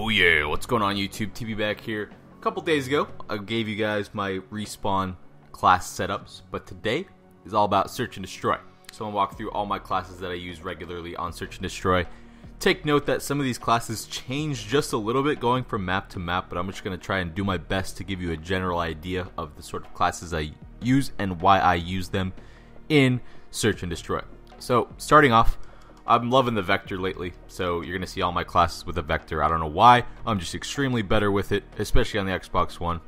Oh yeah, what's going on YouTube? TeeP's back here. A couple days ago, I gave you guys my respawn class setups, but today is all about search and destroy. So I'm going to walk through all my classes that I use regularly on search and destroy. Take note that some of these classes change just a little bit going from map to map, but I'm just going to try and do my best to give you a general idea of the sort of classes I use and why I use them in search and destroy. So starting off, I'm loving the vector lately, so you're going to see all my classes with a vector. I don't know why, I'm just extremely better with it, especially on the Xbox One.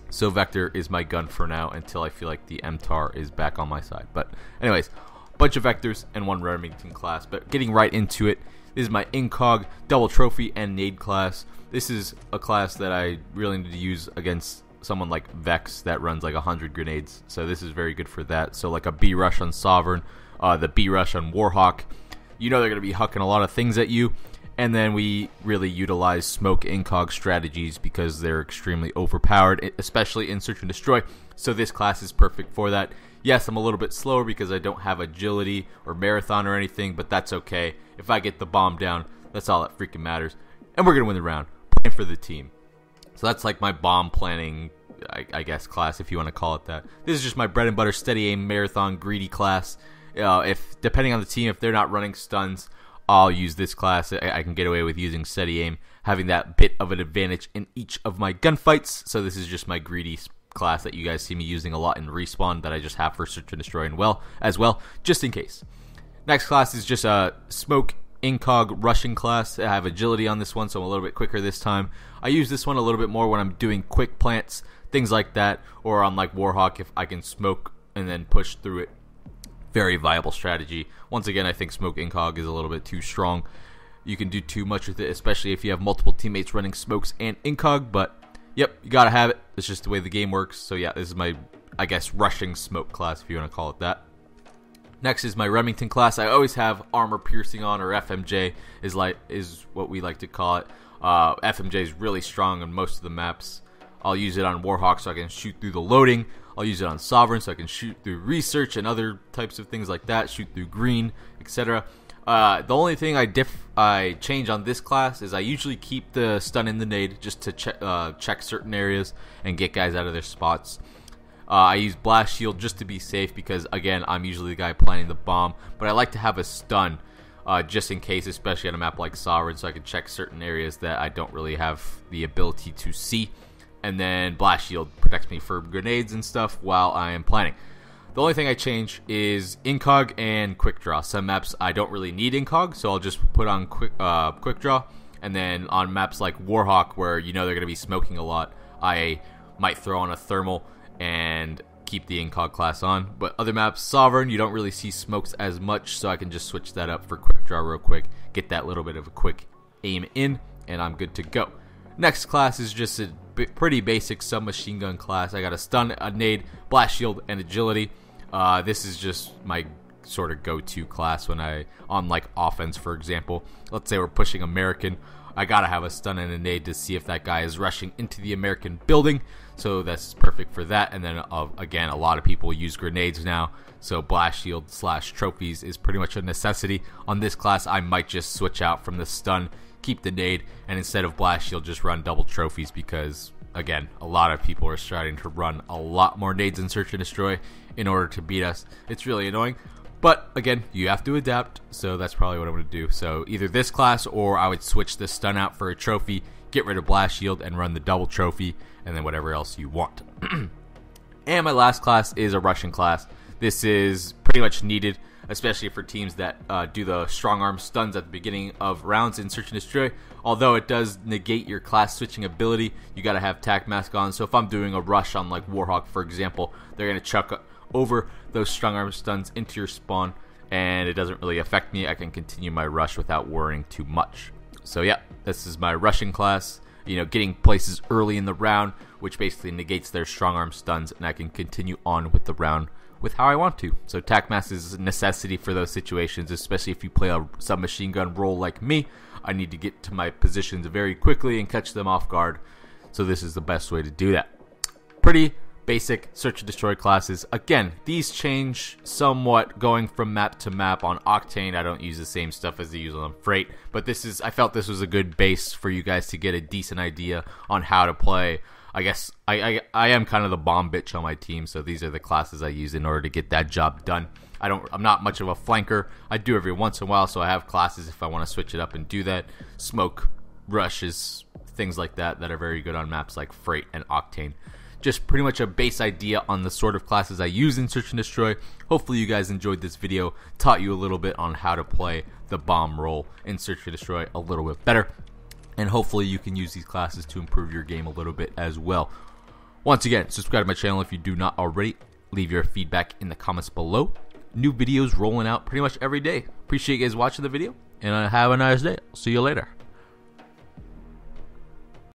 So vector is my gun for now until I feel like the MTAR is back on my side. But anyways, bunch of vectors and one Remington class. But getting right into it, this is my coL.COD double trophy and nade class. This is a class that I really need to use against someone like Vex that runs like 100 grenades. So this is very good for that. So like a B rush on Sovereign, the B rush on Warhawk. You know they're going to be hucking a lot of things at you. And then we really utilize smoke coL.COD strategies because they're extremely overpowered, especially in search and destroy. So this class is perfect for that. Yes, I'm a little bit slower because I don't have agility or marathon or anything, but that's okay. If I get the bomb down, that's all that freaking matters. And we're going to win the round. Playing for the team. So that's like my bomb planning, I guess, class, if you want to call it that. This is just my bread and butter steady aim marathon greedy class. If depending on the team, if they're not running stuns, I'll use this class. I can get away with using steady aim, having that bit of an advantage in each of my gunfights. So this is just my greedy class that you guys see me using a lot in respawn that I just have for search and destroy as well, just in case. Next class is just a smoke coL.COD rushing class. I have agility on this one, so I'm a little bit quicker this time. I use this one a little bit more when I'm doing quick plants, things like that, or on like Warhawk if I can smoke and then push through it. Very viable strategy. Once again, I think smoke coL.COD is a little bit too strong. You can do too much with it, especially if you have multiple teammates running smokes and coL.COD, but yep, you gotta have it. It's just the way the game works. So yeah, this is my, I guess, rushing smoke class, if you want to call it that. Next is my Remington class. I always have armor piercing on, or FMJ is what we like to call it. FMJ is really strong on most of the maps. I'll use it on Warhawk so I can shoot through the loading. I'll use it on Sovereign so I can shoot through research and other types of things like that, shoot through green, etc. The only thing I change on this class is I usually keep the stun in the nade just to check certain areas and get guys out of their spots. I use blast shield just to be safe because, again, I'm usually the guy planting the bomb, but I like to have a stun just in case, especially on a map like Sovereign, so I can check certain areas that I don't really have the ability to see. And then blast shield protects me for grenades and stuff while I am planning. The only thing I change is coL.COD and quick draw. Some maps I don't really need coL.COD, so I'll just put on quick draw. And then on maps like Warhawk, where you know they're going to be smoking a lot, I might throw on a thermal and keep the coL.COD class on. But other maps, Sovereign, you don't really see smokes as much, so I can just switch that up for quick draw real quick, get that little bit of a quick aim in, and I'm good to go. Next class is just a pretty basic submachine gun class. I got a stun, a nade, blast shield, and agility. This is just my sort of go-to class when on like offense, for example. Let's say we're pushing American. I gotta have a stun and a nade to see if that guy is rushing into the American building. So that's perfect for that. And then again, a lot of people use grenades now. So blast shield / trophies is pretty much a necessity. On this class, I might just switch out from the stun, keep the nade, and instead of blast shield, just run double trophies because, again, a lot of people are starting to run a lot more nades in search and destroy in order to beat us. It's really annoying, but again, you have to adapt, so that's probably what I'm going to do. So either this class, or I would switch the stun out for a trophy, get rid of blast shield, and run the double trophy, and then whatever else you want. And my last class is a rushing class. This is pretty much needed, especially for teams that do the strong arm stuns at the beginning of rounds in search and destroy. Although it does negate your class switching ability, you gotta have tac mask on. So if I'm doing a rush on like Warhawk, for example, they're gonna chuck over those strong arm stuns into your spawn, and it doesn't really affect me. I can continue my rush without worrying too much. So yeah, this is my rushing class. You know, getting places early in the round, which basically negates their strong arm stuns, and I can continue on with the round with how I want to. So tac mask is a necessity for those situations, especially if you play a submachine gun role like me. I need to get to my positions very quickly and catch them off guard. So this is the best way to do that. Pretty basic search and destroy classes. Again, these change somewhat going from map to map. On Octane, I don't use the same stuff as I use on Freight, but I felt this was a good base for you guys to get a decent idea on how to play. I guess I am kind of the bomb bitch on my team, so these are the classes I use in order to get that job done. I'm not much of a flanker. I do every once in a while, so I have classes if I want to switch it up and do that. Smoke, rushes, things like that are very good on maps like Freight and Octane. Just pretty much a base idea on the sort of classes I use in Search and Destroy. Hopefully you guys enjoyed this video, taught you a little bit on how to play the bomb role in Search and Destroy a little bit better. And hopefully you can use these classes to improve your game a little bit as well. Once again, subscribe to my channel if you do not already. Leave your feedback in the comments below. New videos rolling out pretty much every day. Appreciate you guys watching the video, and have a nice day. See you later.